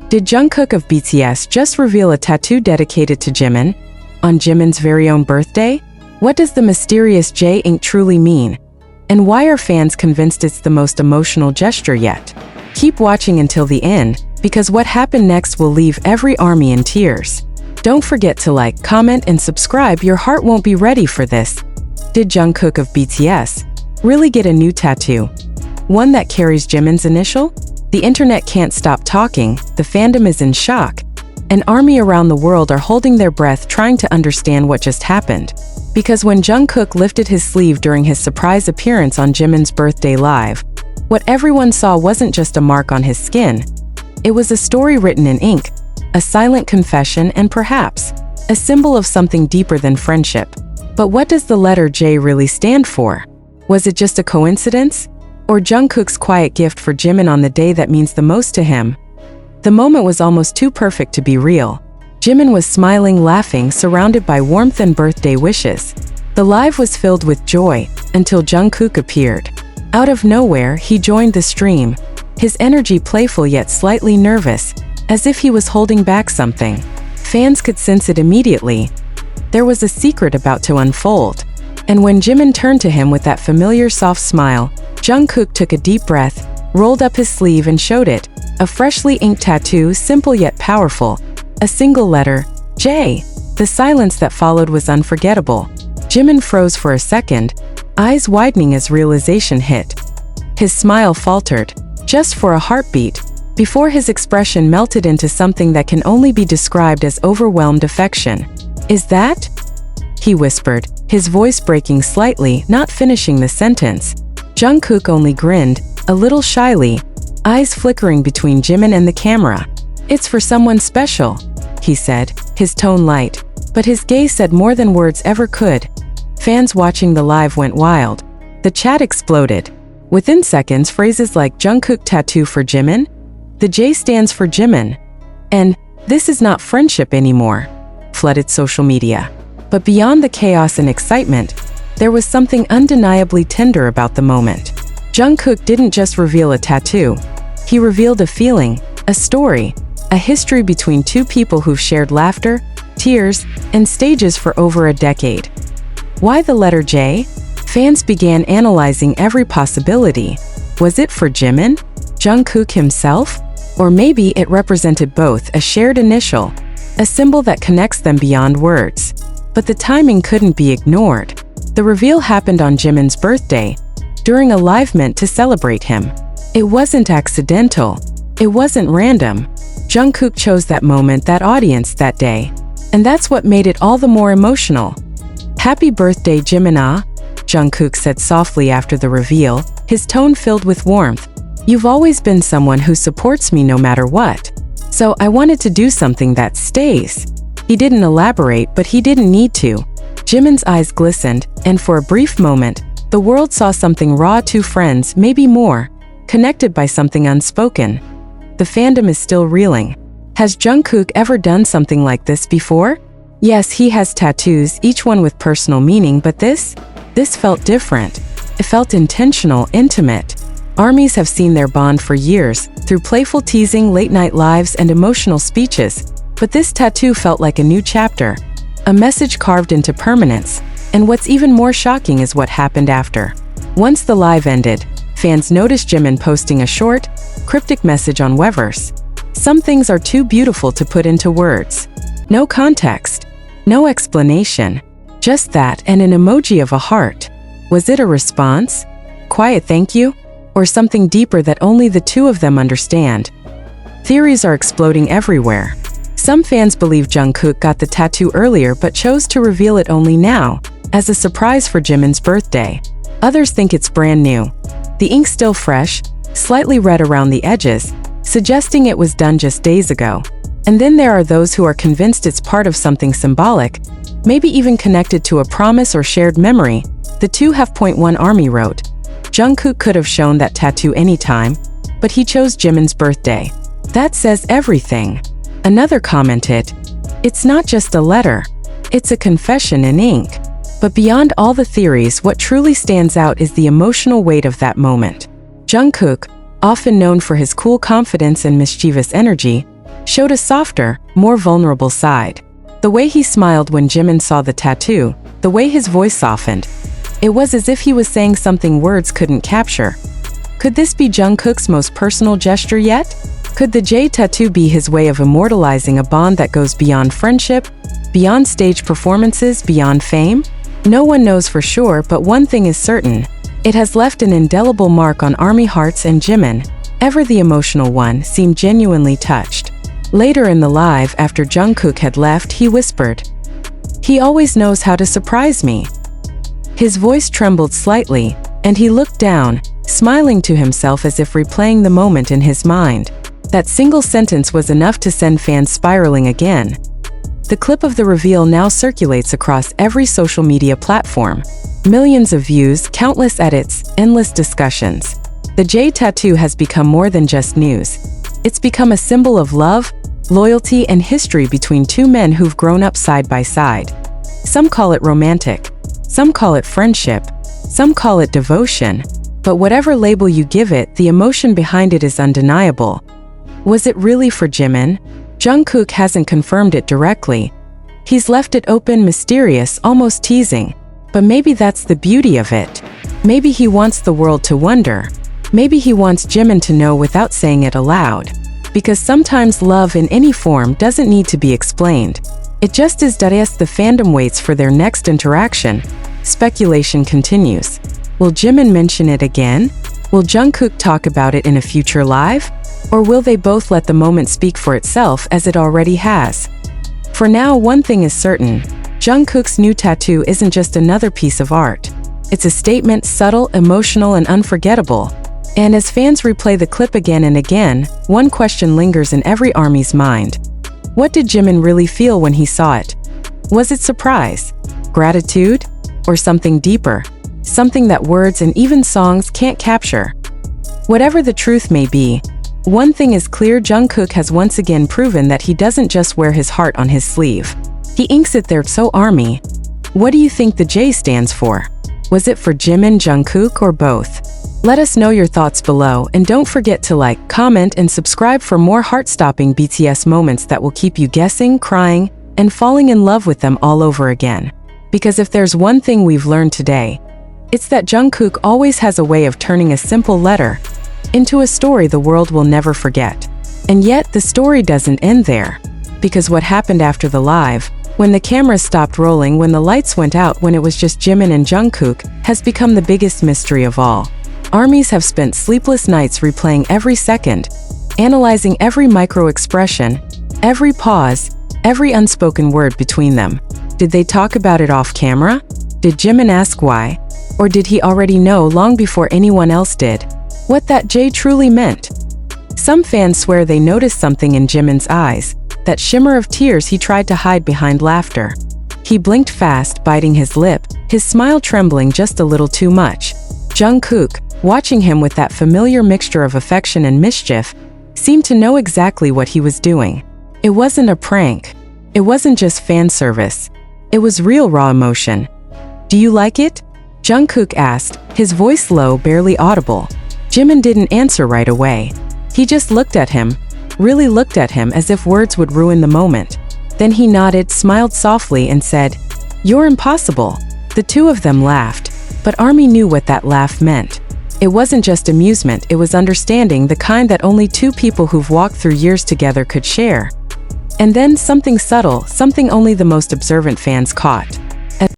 Did Jungkook of BTS just reveal a tattoo dedicated to Jimin? On Jimin's very own birthday? What does the mysterious J ink truly mean? And why are fans convinced it's the most emotional gesture yet? Keep watching until the end, because what happened next will leave every ARMY in tears. Don't forget to like, comment, and subscribe. Your heart won't be ready for this. Did Jungkook of BTS really get a new tattoo? One that carries Jimin's initial? The internet can't stop talking, the fandom is in shock, and ARMY around the world are holding their breath trying to understand what just happened. Because when Jungkook lifted his sleeve during his surprise appearance on Jimin's birthday live, what everyone saw wasn't just a mark on his skin. It was a story written in ink, a silent confession, and perhaps a symbol of something deeper than friendship. But what does the letter J really stand for? Was it just a coincidence? Or Jungkook's quiet gift for Jimin on the day that means the most to him? The moment was almost too perfect to be real. Jimin was smiling, laughing, surrounded by warmth and birthday wishes. The live was filled with joy until Jungkook appeared. Out of nowhere, he joined the stream, his energy playful yet slightly nervous, as if he was holding back something. Fans could sense it immediately. There was a secret about to unfold. And when Jimin turned to him with that familiar soft smile, Jungkook took a deep breath, rolled up his sleeve and showed it. A freshly inked tattoo, simple yet powerful. A single letter, J. The silence that followed was unforgettable. Jimin froze for a second, eyes widening as realization hit. His smile faltered, just for a heartbeat, before his expression melted into something that can only be described as overwhelmed affection. "Is that?" he whispered, his voice breaking slightly, not finishing the sentence. Jungkook only grinned, a little shyly, eyes flickering between Jimin and the camera. "It's for someone special," he said, his tone light, but his gaze said more than words ever could. Fans watching the live went wild. The chat exploded. Within seconds, phrases like "Jungkook tattoo for Jimin?" "The J stands for Jimin," and "This is not friendship anymore," flooded social media. But beyond the chaos and excitement, there was something undeniably tender about the moment. Jungkook didn't just reveal a tattoo. He revealed a feeling, a story, a history between two people who've shared laughter, tears, and stages for over a decade. Why the letter J? Fans began analyzing every possibility. Was it for Jimin? Jungkook himself? Or maybe it represented both, a shared initial, a symbol that connects them beyond words. But the timing couldn't be ignored. The reveal happened on Jimin's birthday, during a live meant to celebrate him. It wasn't accidental. It wasn't random. Jungkook chose that moment, that audience, that day. And that's what made it all the more emotional. "Happy birthday, Jimin ah," Jungkook said softly after the reveal, his tone filled with warmth. "You've always been someone who supports me no matter what. So I wanted to do something that stays." He didn't elaborate, but he didn't need to. Jimin's eyes glistened, and for a brief moment, the world saw something raw, two friends, maybe more, connected by something unspoken. The fandom is still reeling. Has Jungkook ever done something like this before? Yes, he has tattoos, each one with personal meaning, but this felt different. It felt intentional, intimate. ARMYs have seen their bond for years, through playful teasing, late-night lives, and emotional speeches. But this tattoo felt like a new chapter, a message carved into permanence. And what's even more shocking is what happened after. Once the live ended, fans noticed Jimin posting a short, cryptic message on Weverse. "Some things are too beautiful to put into words." No context, no explanation, just that and an emoji of a heart. Was it a response? Quiet thank you? Or something deeper that only the two of them understand? Theories are exploding everywhere. Some fans believe Jungkook got the tattoo earlier but chose to reveal it only now, as a surprise for Jimin's birthday. Others think it's brand new. The ink's still fresh, slightly red around the edges, suggesting it was done just days ago. And then there are those who are convinced it's part of something symbolic, maybe even connected to a promise or shared memory. The 2.1 ARMY wrote, "Jungkook could have shown that tattoo anytime, but he chose Jimin's birthday. That says everything." Another commented, "It's not just a letter, it's a confession in ink." But beyond all the theories, what truly stands out is the emotional weight of that moment. Jungkook, often known for his cool confidence and mischievous energy, showed a softer, more vulnerable side. The way he smiled when Jimin saw the tattoo, the way his voice softened. It was as if he was saying something words couldn't capture. Could this be Jungkook's most personal gesture yet? Could the J tattoo be his way of immortalizing a bond that goes beyond friendship, beyond stage performances, beyond fame? No one knows for sure, but one thing is certain. It has left an indelible mark on ARMY hearts, and Jimin, ever the emotional one, seemed genuinely touched. Later in the live, after Jungkook had left, he whispered, "He always knows how to surprise me." His voice trembled slightly, and he looked down, smiling to himself as if replaying the moment in his mind. That single sentence was enough to send fans spiraling again. The clip of the reveal now circulates across every social media platform. Millions of views, countless edits, endless discussions. The J tattoo has become more than just news. It's become a symbol of love, loyalty, and history between two men who've grown up side by side. Some call it romantic, some call it friendship, some call it devotion. But whatever label you give it, the emotion behind it is undeniable. Was it really for Jimin? Jungkook hasn't confirmed it directly. He's left it open, mysterious, almost teasing. But maybe that's the beauty of it. Maybe he wants the world to wonder. Maybe he wants Jimin to know without saying it aloud. Because sometimes love in any form doesn't need to be explained. It just is. As the fandom waits for their next interaction, speculation continues. Will Jimin mention it again? Will Jungkook talk about it in a future live? Or will they both let the moment speak for itself as it already has? For now, one thing is certain. Jungkook's new tattoo isn't just another piece of art. It's a statement, subtle, emotional, and unforgettable. And as fans replay the clip again and again, one question lingers in every ARMY's mind. What did Jimin really feel when he saw it? Was it surprise, gratitude, or something deeper? Something that words and even songs can't capture? Whatever the truth may be, one thing is clear: Jungkook has once again proven that he doesn't just wear his heart on his sleeve. He inks it there. So ARMY, what do you think the J stands for? Was it for Jimin, Jungkook, or both? Let us know your thoughts below, and don't forget to like, comment, and subscribe for more heart-stopping BTS moments that will keep you guessing, crying, and falling in love with them all over again. Because if there's one thing we've learned today, it's that Jungkook always has a way of turning a simple letter into a story the world will never forget. And yet, the story doesn't end there. Because what happened after the live, when the cameras stopped rolling, when the lights went out, when it was just Jimin and Jungkook, has become the biggest mystery of all. ARMYs have spent sleepless nights replaying every second, analyzing every micro-expression, every pause, every unspoken word between them. Did they talk about it off camera? Did Jimin ask why? Or did he already know long before anyone else did what that J truly meant? Some fans swear they noticed something in Jimin's eyes, that shimmer of tears he tried to hide behind laughter. He blinked fast, biting his lip, his smile trembling just a little too much. Jungkook, watching him with that familiar mixture of affection and mischief, seemed to know exactly what he was doing. It wasn't a prank. It wasn't just fan service. It was real, raw emotion. "Do you like it?" Jungkook asked, his voice low, barely audible. Jimin didn't answer right away. He just looked at him, really looked at him, as if words would ruin the moment. Then he nodded, smiled softly, and said, "You're impossible." The two of them laughed, but ARMY knew what that laugh meant. It wasn't just amusement, it was understanding, the kind that only two people who've walked through years together could share. And then something subtle, something only the most observant fans caught.